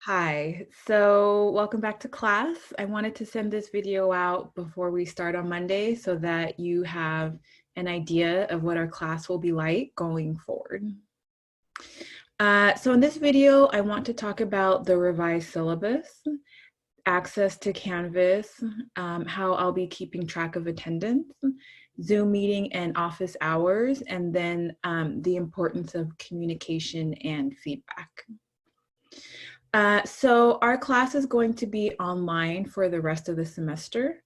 Hi, so welcome back to class. I wanted to send this video out before we start on Monday so that you have an idea of what our class will be like going forward. So in this video, I want to talk about the revised syllabus, access to Canvas, how I'll be keeping track of attendance, Zoom meeting and office hours, and then the importance of communication and feedback. So our class is going to be online for the rest of the semester.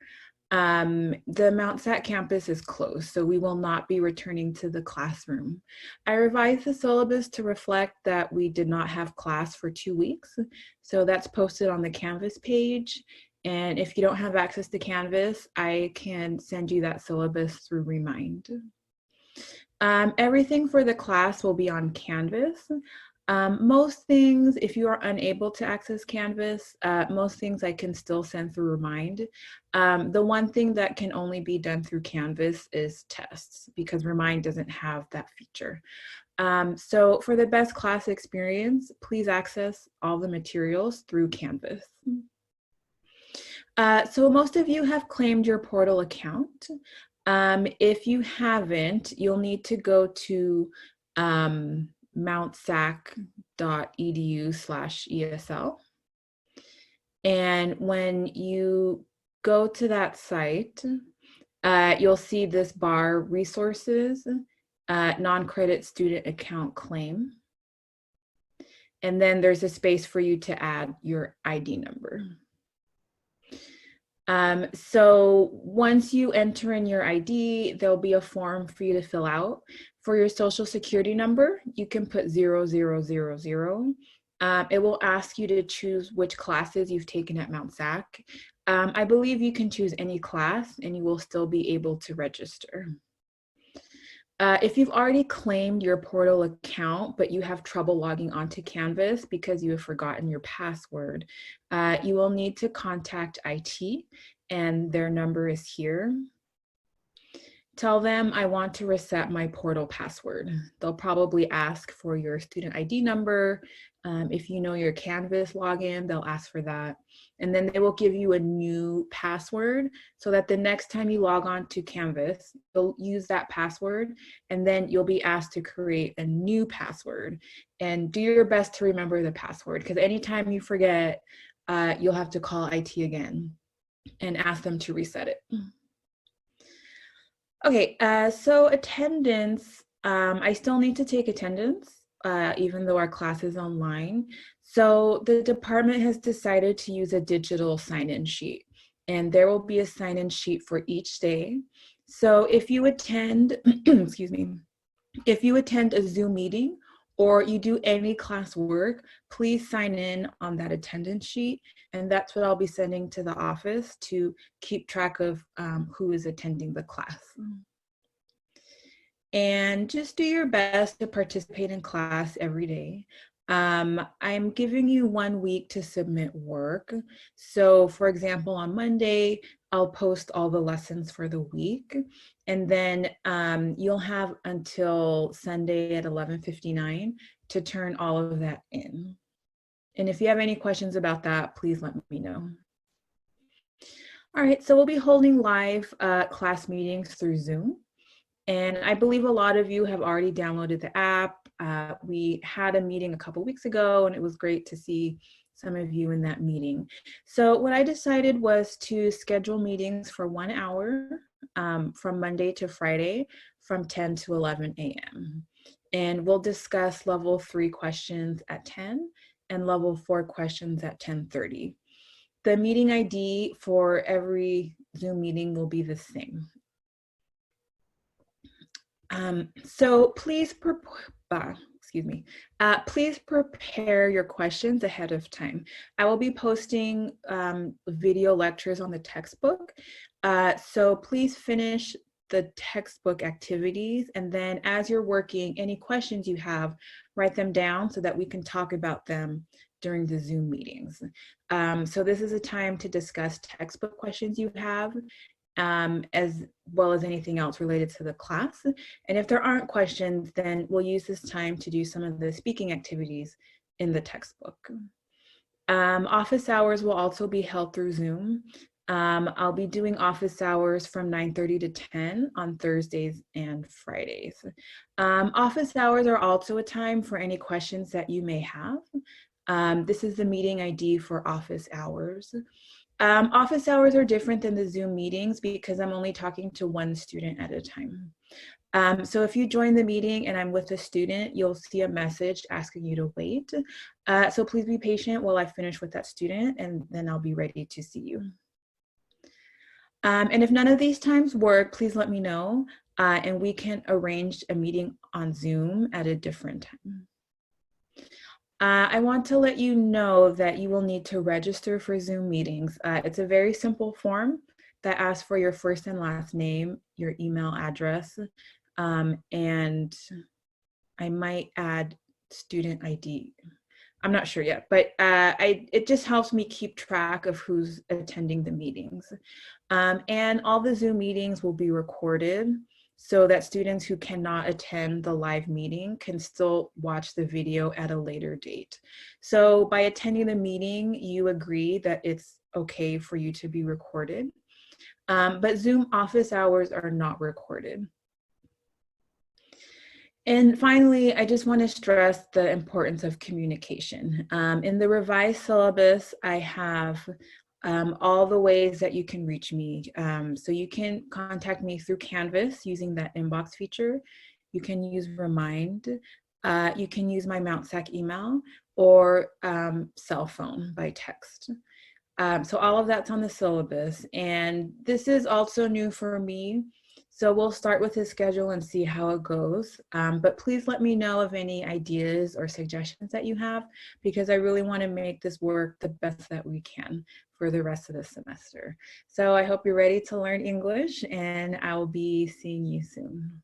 The Mount Sat campus is closed, so we will not be returning to the classroom. I revised the syllabus to reflect that we did not have class for 2 weeks. So that's posted on the Canvas page. And if you don't have access to Canvas, I can send you that syllabus through Remind. Everything for the class will be on Canvas. Most things, if you are unable to access Canvas, most things I can still send through Remind. The one thing that can only be done through Canvas is tests because Remind doesn't have that feature. So for the best class experience, please access all the materials through Canvas. So most of you have claimed your portal account. If you haven't, you'll need to go to mountsac.edu/ESL. And when you go to that site, you'll see this bar, resources, non-credit student account claim. And then there's a space for you to add your ID number. So once you enter in your ID, there'll be a form for you to fill out. For your social security number, you can put 0000. It will ask you to choose which classes you've taken at Mount Sac. I believe you can choose any class and you will still be able to register. If you've already claimed your portal account, but you have trouble logging onto Canvas because you have forgotten your password, you will need to contact IT, and their number is here. Tell them I want to reset my portal password. They'll probably ask for your student ID number. If you know your Canvas login, they'll ask for that. And then they will give you a new password so that the next time you log on to Canvas, you'll use that password and then you'll be asked to create a new password. And do your best to remember the password because anytime you forget, you'll have to call IT again and ask them to reset it. Okay, so attendance, I still need to take attendance, even though our class is online. So the department has decided to use a digital sign-in sheet, and there will be a sign-in sheet for each day. So if you attend, excuse me, if you attend a Zoom meeting or you do any class work, please sign in on that attendance sheet. And that's what I'll be sending to the office to keep track of who is attending the class. And just do your best to participate in class every day. I'm giving you 1 week to submit work. So for example, on Monday, I'll post all the lessons for the week. And then you'll have until Sunday at 11:59 to turn all of that in. And if you have any questions about that, please let me know. All right, so we'll be holding live class meetings through Zoom. And I believe a lot of you have already downloaded the app. We had a meeting a couple weeks ago and it was great to see some of you in that meeting. So what I decided was to schedule meetings for 1 hour from Monday to Friday from 10 to 11 a.m. And we'll discuss level 3 questions at 10 and level 4 questions at 10:30. The meeting ID for every Zoom meeting will be the same. So please, please prepare your questions ahead of time. I will be posting video lectures on the textbook. So please finish the textbook activities. And then as you're working, any questions you have, write them down so that we can talk about them during the Zoom meetings. So this is a time to discuss textbook questions you have, as well as anything else related to the class. And if there aren't questions, then we'll use this time to do some of the speaking activities in the textbook. Office hours will also be held through Zoom. I'll be doing office hours from 9:30 to 10 on Thursdays and Fridays. Office hours are also a time for any questions that you may have. This is the meeting ID for office hours. Office hours are different than the Zoom meetings because I'm only talking to one student at a time. So if you join the meeting and I'm with a student, you'll see a message asking you to wait. So please be patient while I finish with that student, and then I'll be ready to see you. And if none of these times work, please let me know, and we can arrange a meeting on Zoom at a different time. I want to let you know that you will need to register for Zoom meetings. It's a very simple form that asks for your first and last name, your email address, and I might add student ID. I'm not sure yet, but it just helps me keep track of who's attending the meetings. And all the Zoom meetings will be recorded so that students who cannot attend the live meeting can still watch the video at a later date. So by attending the meeting, you agree that it's okay for you to be recorded. But Zoom office hours are not recorded. And finally, I just want to stress the importance of communication. In the revised syllabus, I have all the ways that you can reach me. So you can contact me through Canvas using that inbox feature. You can use Remind. You can use my Mount SAC email or cell phone by text. So all of that's on the syllabus. And this is also new for me. So we'll start with his schedule and see how it goes. But please let me know of any ideas or suggestions that you have, because I really want to make this work the best that we can for the rest of the semester. So I hope you're ready to learn English, and I'll be seeing you soon.